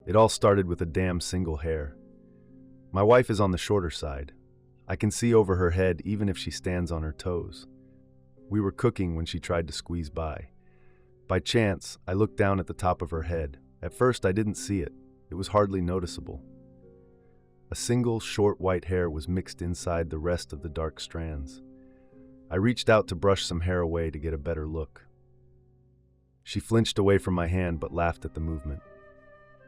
It all started with a damn single hair. My wife is on the shorter side. I can see over her head even if she stands on her toes. We were cooking when she tried to squeeze by. By chance, I looked down at the top of her head. At first, I didn't see it. It was hardly noticeable. A single short white hair was mixed inside the rest of the dark strands. I reached out to brush some hair away to get a better look. She flinched away from my hand but laughed at the movement.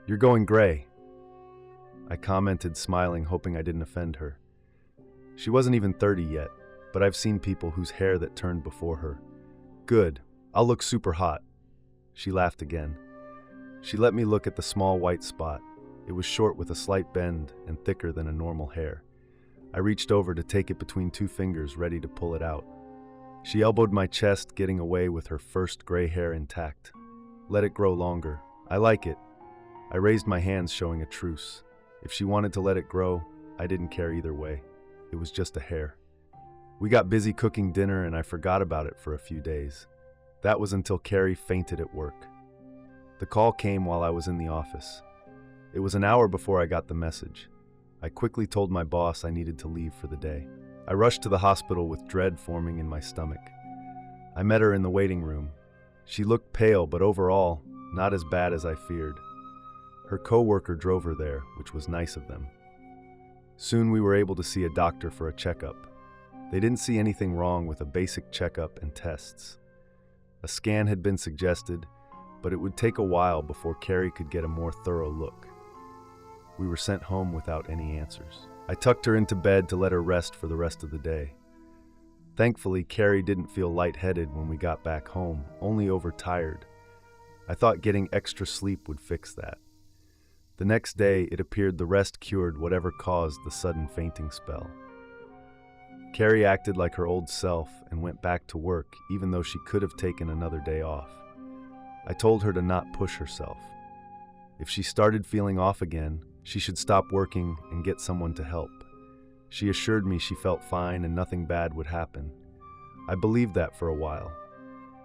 "You're going gray," I commented, smiling, hoping I didn't offend her. She wasn't even 30 yet, but I've seen people whose hair that turned before her. "Good, I'll look super hot." She laughed again. She let me look at the small white spot. It was short with a slight bend and thicker than a normal hair. I reached over to take it between two fingers, ready to pull it out. She elbowed my chest, getting away with her first gray hair intact. "Let it grow longer. I like it." I raised my hands, showing a truce. If she wanted to let it grow, I didn't care either way. It was just a hair. We got busy cooking dinner and I forgot about it for a few days. That was until Carrie fainted at work. The call came while I was in the office. It was an hour before I got the message. I quickly told my boss I needed to leave for the day. I rushed to the hospital with dread forming in my stomach. I met her in the waiting room. She looked pale, but overall, not as bad as I feared. Her co-worker drove her there, which was nice of them. Soon we were able to see a doctor for a checkup. They didn't see anything wrong with a basic checkup and tests. A scan had been suggested, but it would take a while before Carrie could get a more thorough look. We were sent home without any answers. I tucked her into bed to let her rest for the rest of the day. Thankfully, Carrie didn't feel lightheaded when we got back home, only overtired. I thought getting extra sleep would fix that. The next day, it appeared the rest cured whatever caused the sudden fainting spell. Carrie acted like her old self and went back to work, even though she could have taken another day off. I told her to not push herself. If she started feeling off again, she should stop working and get someone to help. She assured me she felt fine and nothing bad would happen. I believed that for a while.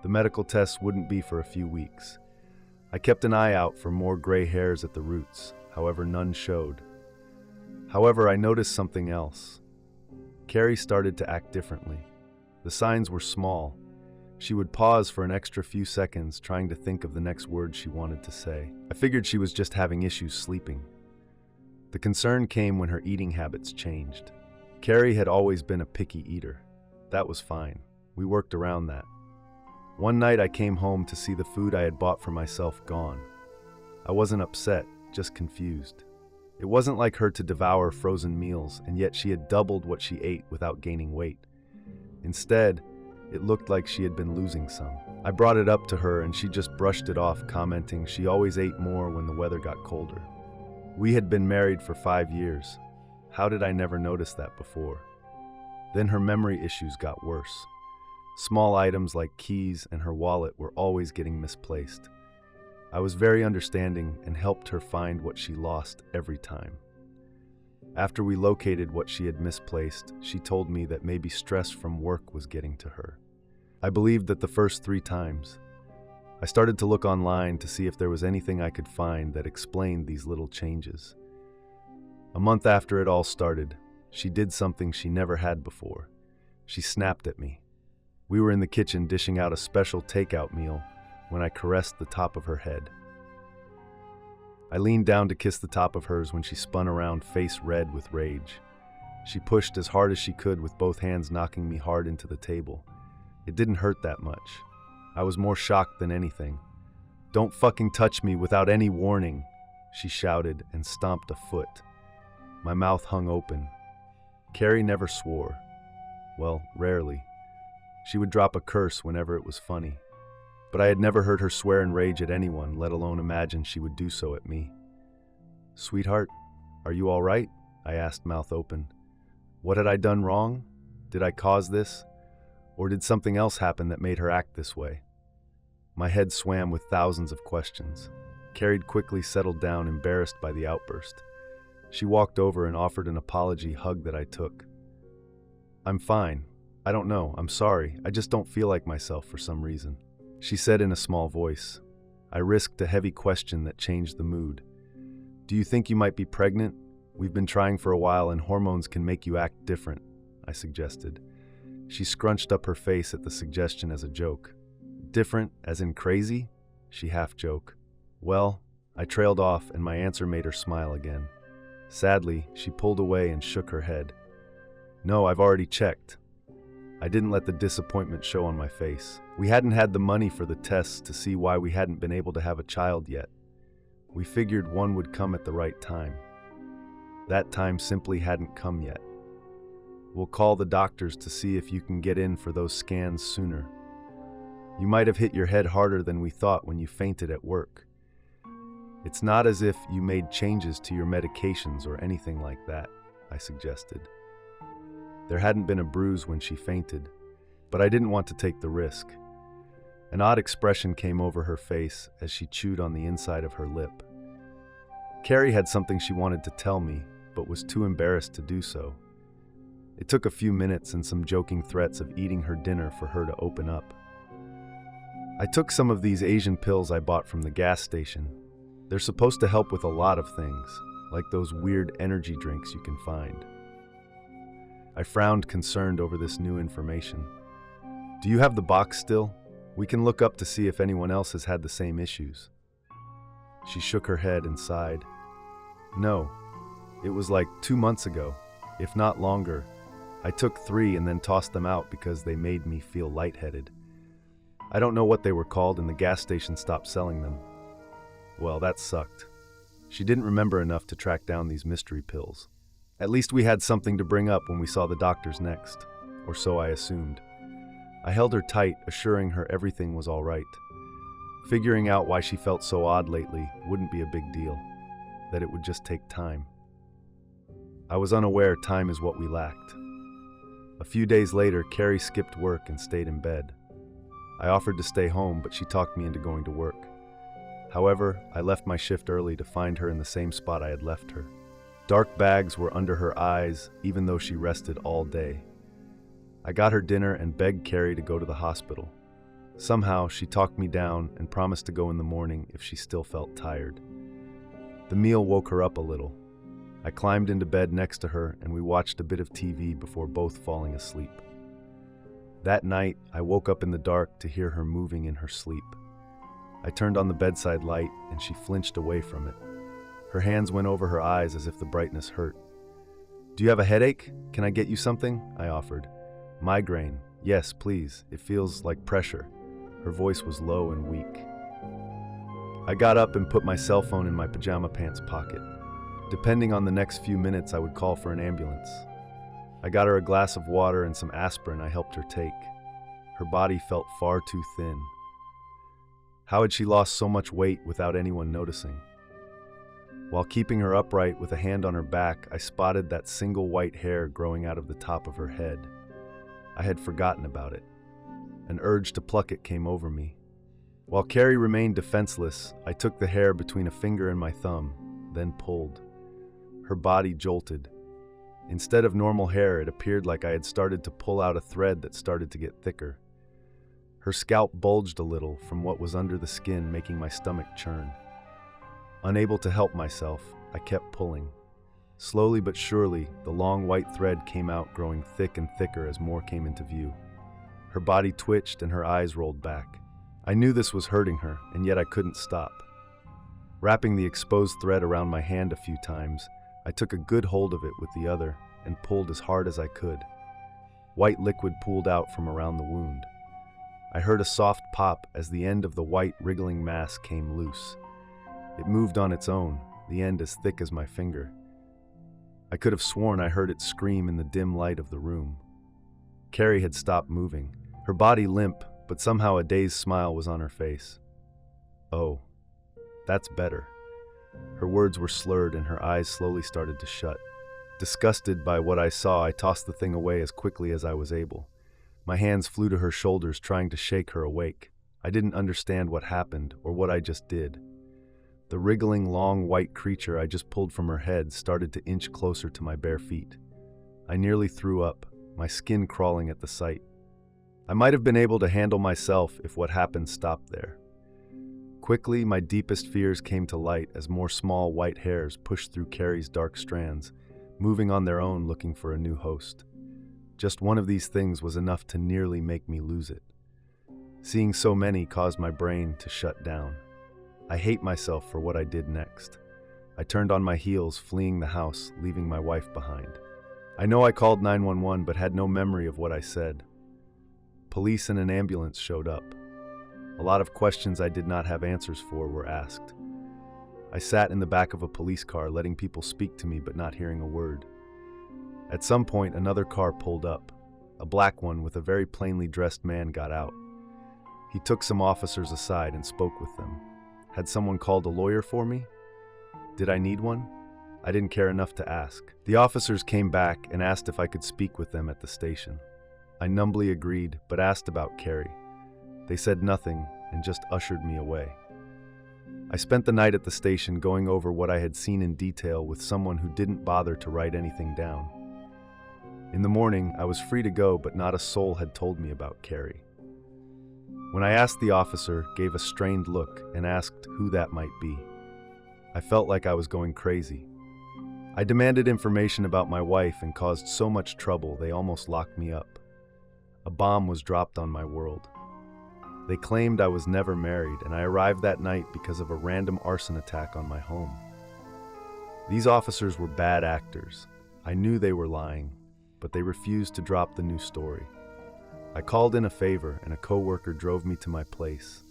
The medical tests wouldn't be for a few weeks. I kept an eye out for more gray hairs at the roots, however none showed. However, I noticed something else. Carrie started to act differently. The signs were small. She would pause for an extra few seconds, trying to think of the next word she wanted to say. I figured she was just having issues sleeping. The concern came when her eating habits changed. Carrie had always been a picky eater. That was fine. We worked around that. One night I came home to see the food I had bought for myself gone. I wasn't upset, just confused. It wasn't like her to devour frozen meals, and yet she had doubled what she ate without gaining weight. Instead, it looked like she had been losing some. I brought it up to her and she just brushed it off, commenting she always ate more when the weather got colder. We had been married for 5 years. How did I never notice that before? Then her memory issues got worse. Small items like keys and her wallet were always getting misplaced. I was very understanding and helped her find what she lost every time. After we located what she had misplaced, she told me that maybe stress from work was getting to her. I believed that the first 3 times. I started to look online to see if there was anything I could find that explained these little changes. A month after it all started, she did something she never had before. She snapped at me. We were in the kitchen dishing out a special takeout meal when I caressed the top of her head. I leaned down to kiss the top of hers when she spun around, face red with rage. She pushed as hard as she could with both hands, knocking me hard into the table. It didn't hurt that much. I was more shocked than anything. "Don't fucking touch me without any warning," she shouted and stomped a foot. My mouth hung open. Carrie never swore. Well, rarely. She would drop a curse whenever it was funny. But I had never heard her swear in rage at anyone, let alone imagine she would do so at me. "Sweetheart, are you all right?" I asked, mouth open. What had I done wrong? Did I cause this? Or did something else happen that made her act this way? My head swam with thousands of questions. Carrie quickly settled down, embarrassed by the outburst. She walked over and offered an apology hug that I took. "I'm fine. I don't know. I'm sorry. I just don't feel like myself for some reason," she said in a small voice. I risked a heavy question that changed the mood. Do you think you might be pregnant? We've been trying for a while and hormones can make you act different, I suggested. She scrunched up her face at the suggestion as a joke. Different, as in crazy? She half-joked. Well, I trailed off and my answer made her smile again. Sadly, she pulled away and shook her head. No, I've already checked. I didn't let the disappointment show on my face. We hadn't had the money for the tests to see why we hadn't been able to have a child yet. We figured one would come at the right time. That time simply hadn't come yet. We'll call the doctors to see if you can get in for those scans sooner. You might have hit your head harder than we thought when you fainted at work. It's not as if you made changes to your medications or anything like that, I suggested. There hadn't been a bruise when she fainted, but I didn't want to take the risk. An odd expression came over her face as she chewed on the inside of her lip. Carrie had something she wanted to tell me, but was too embarrassed to do so. It took a few minutes and some joking threats of eating her dinner for her to open up. I took some of these Asian pills I bought from the gas station. They're supposed to help with a lot of things, like those weird energy drinks you can find. I frowned, concerned over this new information. Do you have the box still? We can look up to see if anyone else has had the same issues. She shook her head and sighed. No, it was like 2 months ago, if not longer. I took 3 and then tossed them out because they made me feel lightheaded. I don't know what they were called and the gas station stopped selling them. Well, that sucked. She didn't remember enough to track down these mystery pills. At least we had something to bring up when we saw the doctors next, or so I assumed. I held her tight, assuring her everything was all right. Figuring out why she felt so odd lately wouldn't be a big deal, that it would just take time. I was unaware time is what we lacked. A few days later, Carrie skipped work and stayed in bed. I offered to stay home, but she talked me into going to work. However, I left my shift early to find her in the same spot I had left her. Dark bags were under her eyes, even though she rested all day. I got her dinner and begged Carrie to go to the hospital. Somehow, she talked me down and promised to go in the morning if she still felt tired. The meal woke her up a little. I climbed into bed next to her and we watched a bit of TV before both falling asleep. That night, I woke up in the dark to hear her moving in her sleep. I turned on the bedside light and she flinched away from it. Her hands went over her eyes as if the brightness hurt. Do you have a headache? Can I get you something? I offered. Migraine. Yes, please. It feels like pressure. Her voice was low and weak. I got up and put my cell phone in my pajama pants pocket. Depending on the next few minutes, I would call for an ambulance. I got her a glass of water and some aspirin I helped her take. Her body felt far too thin. How had she lost so much weight without anyone noticing? While keeping her upright with a hand on her back, I spotted that single white hair growing out of the top of her head. I had forgotten about it. An urge to pluck it came over me. While Carrie remained defenseless, I took the hair between a finger and my thumb, then pulled. Her body jolted. Instead of normal hair, it appeared like I had started to pull out a thread that started to get thicker. Her scalp bulged a little from what was under the skin, making my stomach churn. Unable to help myself, I kept pulling. Slowly but surely, the long white thread came out, growing thick and thicker as more came into view. Her body twitched and her eyes rolled back. I knew this was hurting her, and yet I couldn't stop. Wrapping the exposed thread around my hand a few times, I took a good hold of it with the other and pulled as hard as I could. White liquid pooled out from around the wound. I heard a soft pop as the end of the white wriggling mass came loose. It moved on its own, the end as thick as my finger. I could have sworn I heard it scream in the dim light of the room. Carrie had stopped moving, her body limp, but somehow a dazed smile was on her face. Oh, that's better. Her words were slurred and her eyes slowly started to shut. Disgusted by what I saw, I tossed the thing away as quickly as I was able. My hands flew to her shoulders, trying to shake her awake. I didn't understand what happened or what I just did. The wriggling, long, white creature I just pulled from her head started to inch closer to my bare feet. I nearly threw up, my skin crawling at the sight. I might have been able to handle myself if what happened stopped there. Quickly, my deepest fears came to light as more small white hairs pushed through Carrie's dark strands, moving on their own looking for a new host. Just one of these things was enough to nearly make me lose it. Seeing so many caused my brain to shut down. I hate myself for what I did next. I turned on my heels, fleeing the house, leaving my wife behind. I know I called 911 but had no memory of what I said. Police and an ambulance showed up. A lot of questions I did not have answers for were asked. I sat in the back of a police car, letting people speak to me but not hearing a word. At some point, another car pulled up. A black one with a very plainly dressed man got out. He took some officers aside and spoke with them. Had someone called a lawyer for me? Did I need one? I didn't care enough to ask. The officers came back and asked if I could speak with them at the station. I numbly agreed, but asked about Carrie. They said nothing and just ushered me away. I spent the night at the station going over what I had seen in detail with someone who didn't bother to write anything down. In the morning, I was free to go, but not a soul had told me about Carrie. When I asked, the officer gave a strained look and asked who that might be. I felt like I was going crazy. I demanded information about my wife and caused so much trouble they almost locked me up. A bomb was dropped on my world. They claimed I was never married, and I arrived that night because of a random arson attack on my home. These officers were bad actors. I knew they were lying, but they refused to drop the new story. I called in a favor, and a coworker drove me to my place.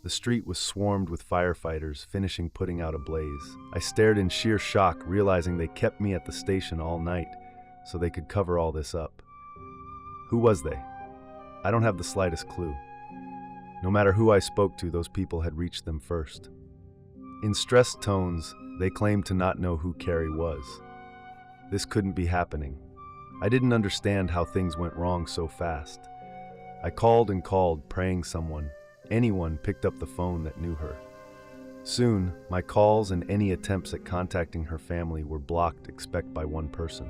The street was swarmed with firefighters, finishing putting out a blaze. I stared in sheer shock, realizing they kept me at the station all night so they could cover all this up. Who was they? I don't have the slightest clue. No matter who I spoke to, those people had reached them first. In stressed tones, they claimed to not know who Carrie was. This couldn't be happening. I didn't understand how things went wrong so fast. I called and called, praying anyone picked up the phone that knew her. Soon, my calls and any attempts at contacting her family were blocked except by one person.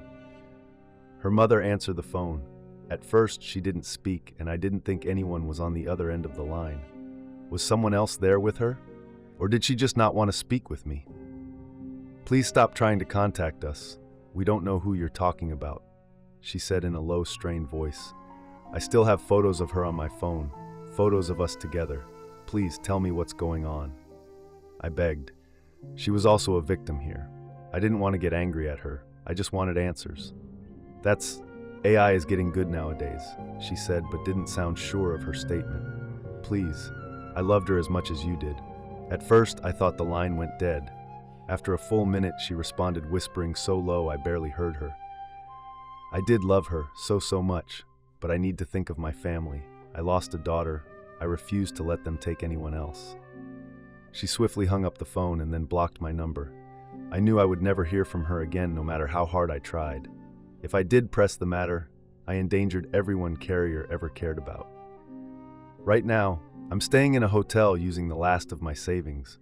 Her mother answered the phone. At first, she didn't speak, and I didn't think anyone was on the other end of the line. Was someone else there with her? Or did she just not want to speak with me? "Please stop trying to contact us. We don't know who you're talking about," she said in a low, strained voice. "I still have photos of her on my phone, photos of us together. Please tell me what's going on." I begged. She was also a victim here. I didn't want to get angry at her. I just wanted answers. "AI is getting good nowadays," she said, but didn't sound sure of her statement. "Please, I loved her as much as you did." At first, I thought the line went dead. After a full minute, she responded, whispering so low I barely heard her. "I did love her so much, but I need to think of my family. I lost a daughter. I refuse to let them take anyone else." She swiftly hung up the phone and then blocked my number. I knew I would never hear from her again, no matter how hard I tried. If I did press the matter, I endangered everyone Carrier ever cared about. Right now, I'm staying in a hotel using the last of my savings.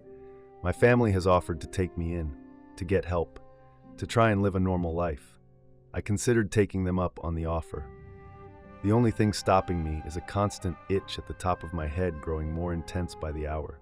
My family has offered to take me in, to get help, to try and live a normal life. I considered taking them up on the offer. The only thing stopping me is a constant itch at the top of my head growing more intense by the hour.